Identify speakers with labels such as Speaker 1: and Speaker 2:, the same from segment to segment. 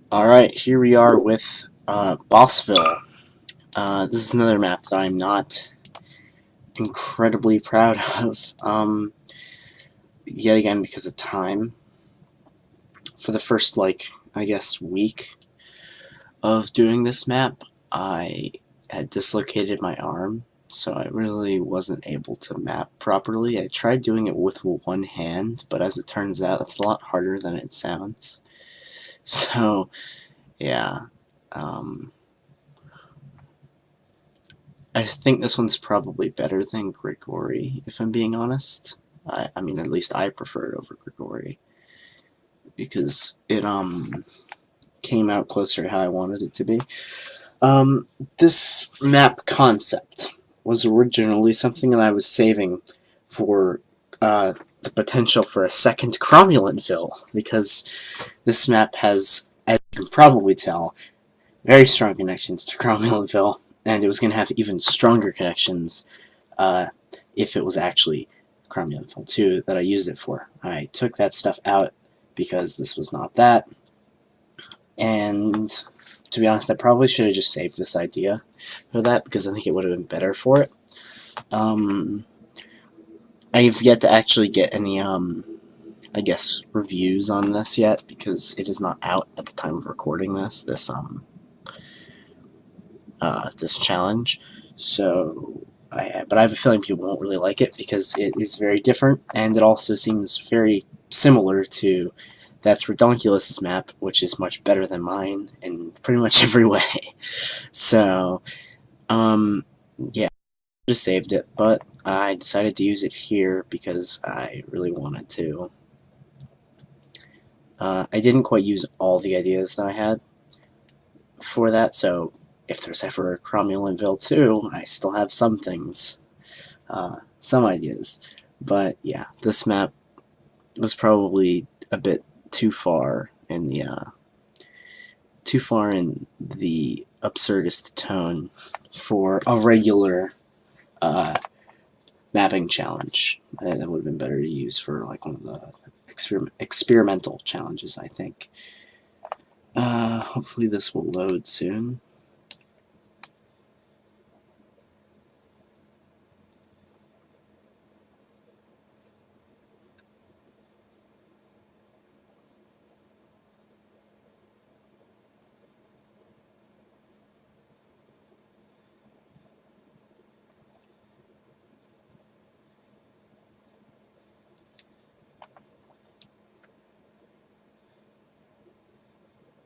Speaker 1: Alright, here we are with BossVille. This is another map that I'm not incredibly proud of. Yet again, because of time. For the first, I guess, week of doing this map, I had dislocated my arm, so I really wasn't able to map properly. I tried doing it with one hand, but as it turns out, it's a lot harder than it sounds. So, yeah. I think this one's probably better than Grigori, if I'm being honest. I mean, at least I prefer it over Grigori, because it came out closer to how I wanted it to be. This map concept was originally something that I was saving for the potential for a second Cromulantville, because this map has, as you can probably tell, very strong connections to Cromulantville, and it was going to have even stronger connections if it was actually Cromulantville 2 that I used it for. I took that stuff out because this was not that, and to be honest, I probably should have just saved this idea for that, because I think it would have been better for it. I've yet to actually get any, I guess, reviews on this yet, because it is not out at the time of recording this challenge. So, but I have a feeling people won't really like it, because it is very different, and it also seems very similar to ThatsRidonkulous' map, which is much better than mine in pretty much every way. So, yeah, I just saved it, but I decided to use it here because I really wanted to. I didn't quite use all the ideas that I had for that, so if there's ever a Cromulantville 2, I still have some things, some ideas. But yeah, this map was probably a bit too far in the absurdist tone for a regular mapping challenge. That would have been better to use for like one of the experimental challenges, I think. Hopefully this will load soon.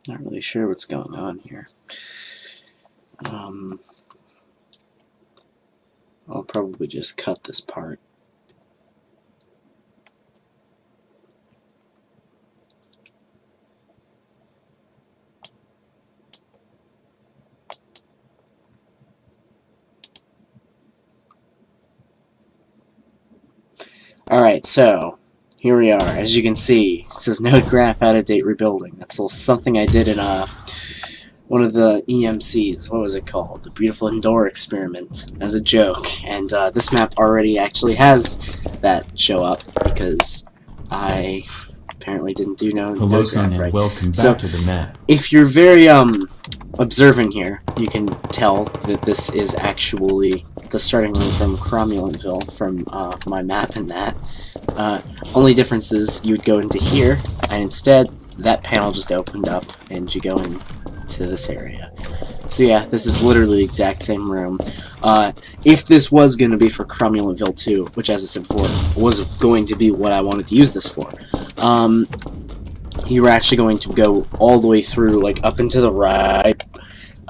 Speaker 1: Not really sure what's going on here. I'll probably just cut this part. Alright, so here we are. As you can see, it says node graph out of date rebuilding. That's something I did in one of the EMCs. What was it called? The Beautiful Indoor Experiment, as a joke. And this map already actually has that show up, because I apparently didn't do node graph right.
Speaker 2: Welcome back to the map.
Speaker 1: If you're very observant here, you can tell that this is actually the starting room from Cromulantville, from my map and that. Only difference is you would go into here, and instead that panel just opened up and you go into this area. So yeah, this is literally the exact same room. If this was going to be for Cromulantville 2, which, as I said before, was going to be what I wanted to use this for, you were actually going to go all the way through, like, up and to the right.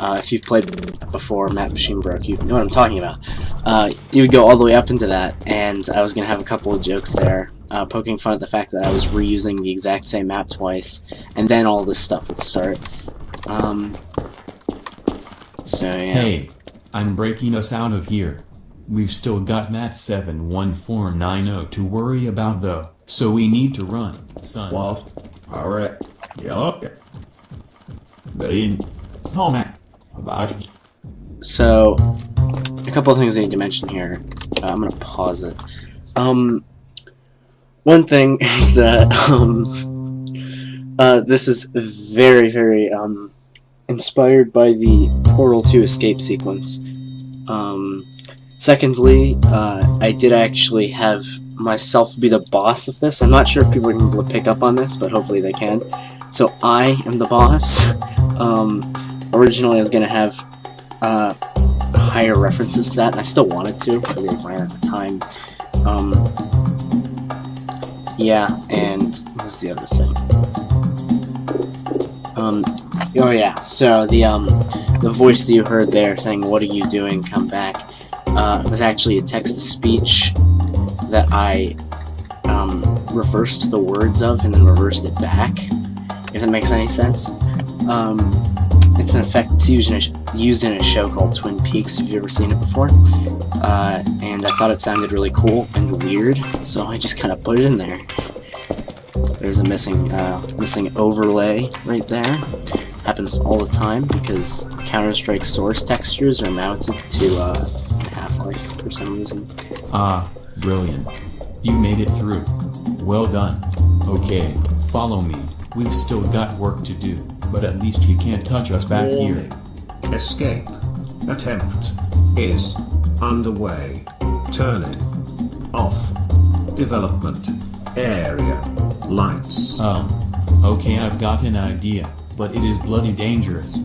Speaker 1: If you've played before, Map Machine Broke, you know what I'm talking about. You would go all the way up into that, and I was going to have a couple of jokes there, poking fun at the fact that I was reusing the exact same map twice, and then all this stuff would start. So, yeah.
Speaker 2: Hey, I'm breaking us out of here. We've still got Mat 71490 to worry about though, so we need to run, son.
Speaker 3: Well, alright. Yup. Oh man.
Speaker 1: So, a couple of things I need to mention here. I'm gonna pause it. One thing is that, This is very inspired by the Portal 2 escape sequence. Secondly, I did actually have myself be the boss of this. I'm not sure if people are going to be able to pick up on this, but hopefully they can. So I am the boss. Originally I was going to have higher references to that, and I still wanted to, but we ran out of time. Yeah, and what was the other thing? Oh yeah, so the voice that you heard there saying, "What are you doing? Come back," was actually a text-to-speech that I reversed the words of and then reversed it back, if that makes any sense. It's an effect used in a show called Twin Peaks, if you've ever seen it before. And I thought it sounded really cool and weird, so I just kind of put it in there. There's a missing overlay right there. Happens all the time because Counter-Strike source textures are mounted to Half-Life for some reason.
Speaker 2: Ah, brilliant. You made it through. Well done. Okay, follow me. We've still got work to do, but at least you can't touch us back here.
Speaker 4: Escape attempt is underway. Turning off development area lights.
Speaker 2: Okay, I've got an idea, but it is bloody dangerous.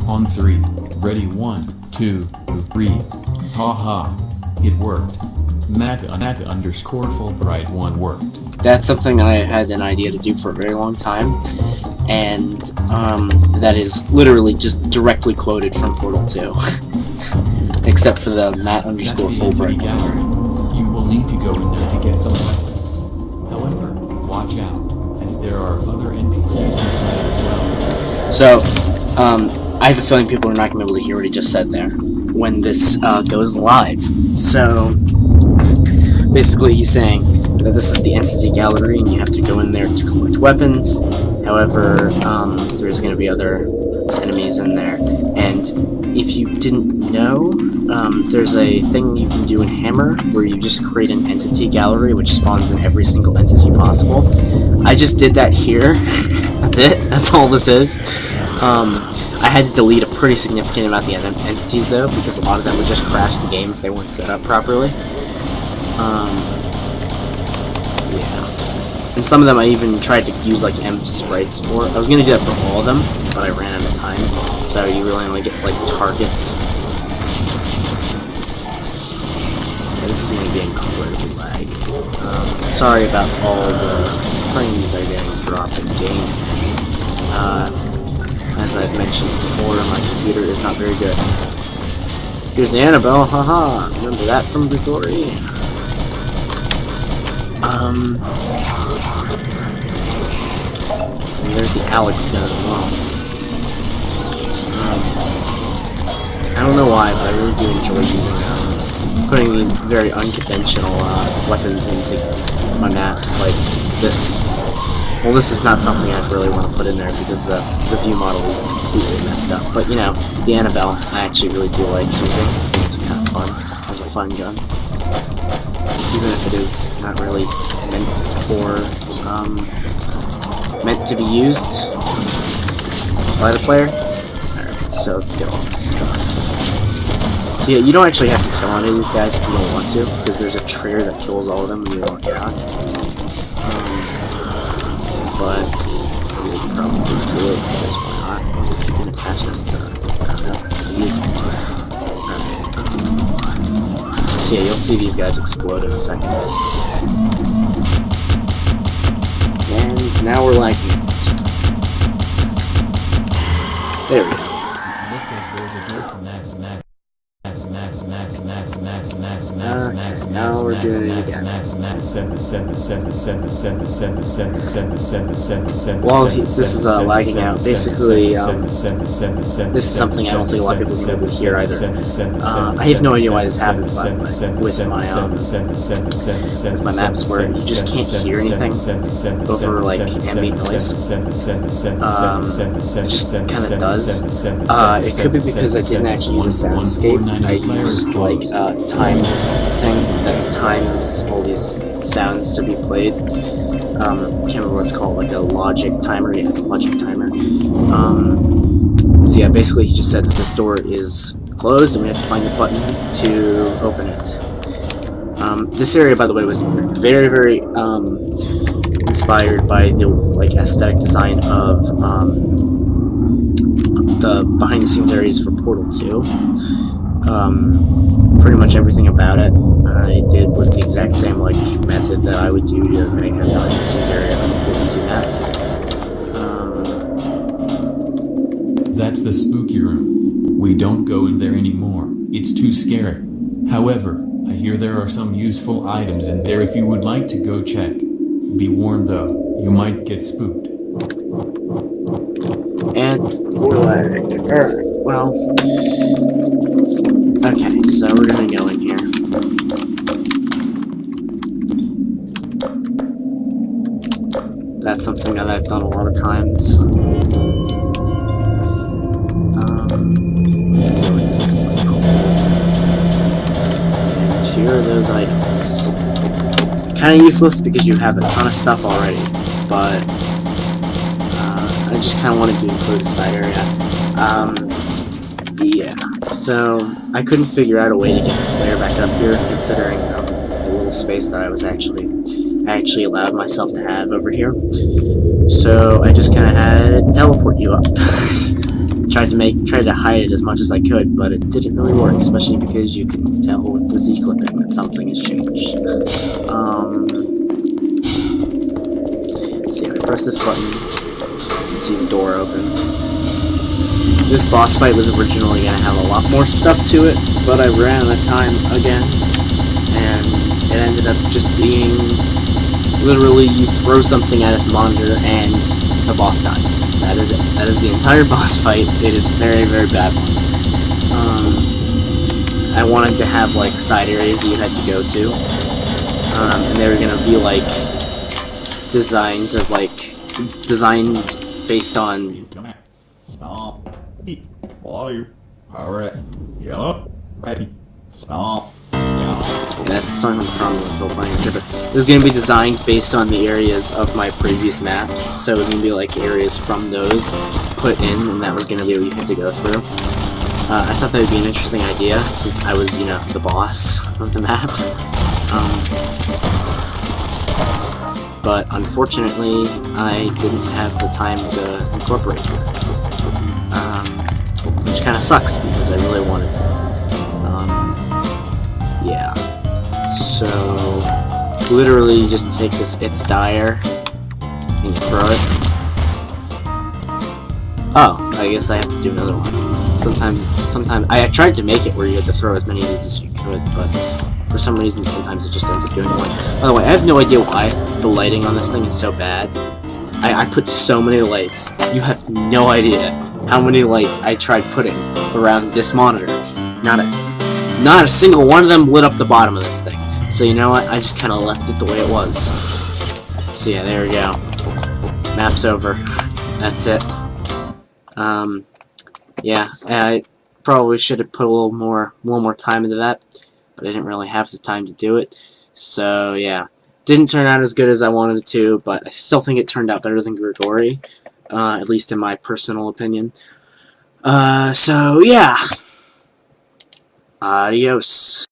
Speaker 2: On 3, ready, 1, 2, 3. Haha, it worked. Matt_Fulbright1 worked.
Speaker 1: That's something I had an idea to do for a very long time, and that is literally just directly quoted from Portal 2. Except for the Matt_Fulbright.
Speaker 2: You will need to go in there to get some weapons. However, watch out, as there are other NPCs inside as well.
Speaker 1: So, I have a feeling people are not going to be able to hear what he just said there when this goes live. So, basically he's saying that this is the entity gallery and you have to go in there to collect weapons. However, there's going to be other enemies in there. And if you didn't know, there's a thing you can do in Hammer where you just create an entity gallery which spawns in every single entity possible. I just did that here. That's it. That's all this is. I had to delete a pretty significant amount of the entities though, because a lot of them would just crash the game if they weren't set up properly. Yeah. And some of them I even tried to use like sprites for. I was gonna do that for all of them, but I ran out of time. So you really only get like targets. Yeah, this is gonna be incredibly laggy. Sorry about all the frames that are getting dropped in game. As I've mentioned before, my computer is not very good. Here's the Annabelle, haha! Remember that from the story? And there's the Alex gun as well. I don't know why, but I really do enjoy using putting the very unconventional weapons into my maps, like this. Well, this is not something I'd really want to put in there because the view model is completely messed up. But, you know, the Annabelle, I actually really do like using. I think it's kind of fun. Kind of a fun gun. Even if it is not really meant to be used by the player. Alright, so let's get all this stuff. So yeah, you don't actually have to kill any of these guys if you don't want to, because there's a trigger that kills all of them when you walk out. But you would probably do it, because why not? You can attach this to so yeah, you'll see these guys explode in a second. And now we're liking it. There we go. Now we're doing it again. Well, this is lagging out. Basically, this is something I don't think a lot of people are able to hear either. I have no idea why this happens, by the way, with my maps where you just can't hear anything over like ambient noise. It just kind of does. It could be because I didn't actually use a soundscape. I used like a timed thing that times all these sounds to be played. can't remember what it's called, like a logic timer. Yeah, logic timer. So yeah, basically he just said that this door is closed and we have to find the button to open it. This area, by the way, was very, very inspired by the aesthetic design of the behind-the-scenes areas for Portal 2. Pretty much everything about it I did with the exact same method that I would do to make a behind-the-scenes area on the Portal 2 map.
Speaker 2: That's the spooky room. We don't go in there anymore. It's too scary. However, I hear there are some useful items in there if you would like to go check. Be warned though, you might get spooked.
Speaker 1: And, well, okay, so we're gonna go in here. That's something that I've done a lot of times. Go into this cycle. And here are those items. Kind of useless because you have a ton of stuff already, but I just kind of wanted to include a side area. Yeah, so I couldn't figure out a way to get the player back up here, considering the little space that I actually allowed myself to have over here. So I just kind of had to teleport you up. tried to hide it as much as I could, but it didn't really work, especially because you can tell with the Z clipping that something has changed. See, if I press this button, you can see the door open. This boss fight was originally going to have a lot more stuff to it, but I ran out of time again, and it ended up just being literally you throw something at his monitor and the boss dies. That is it. That is the entire boss fight. It is a very, very bad one. I wanted to have side areas that you had to go to, and they were going to be designed based on.
Speaker 3: Stop. Water. Alright. Yup. Ready. Stop.
Speaker 1: Yeah, that's the song from Cromwell playing. It was going to be designed based on the areas of my previous maps, so it was going to be areas from those put in, and that was going to be what you had to go through. I thought that would be an interesting idea, since I was, the boss of the map. But unfortunately, I didn't have the time to incorporate it. Which kind of sucks, because I really wanted to. Yeah. So, literally you just take this It's Dire, and you throw it. Oh, I guess I have to do another one. Sometimes, I tried to make it where you had to throw as many of these as you could, but for some reason, sometimes it just ends up doing one. By the way, I have no idea why the lighting on this thing is so bad. I put so many lights. You have no idea how many lights I tried putting around this monitor. Not a single one of them lit up the bottom of this thing. So you know what? I just kind of left it the way it was. So yeah, there we go. Map's over. That's it. Yeah, I probably should have put a little more time into that, but I didn't really have the time to do it. So yeah, didn't turn out as good as I wanted it to, but I still think it turned out better than Grigori, at least in my personal opinion. So yeah. Adios.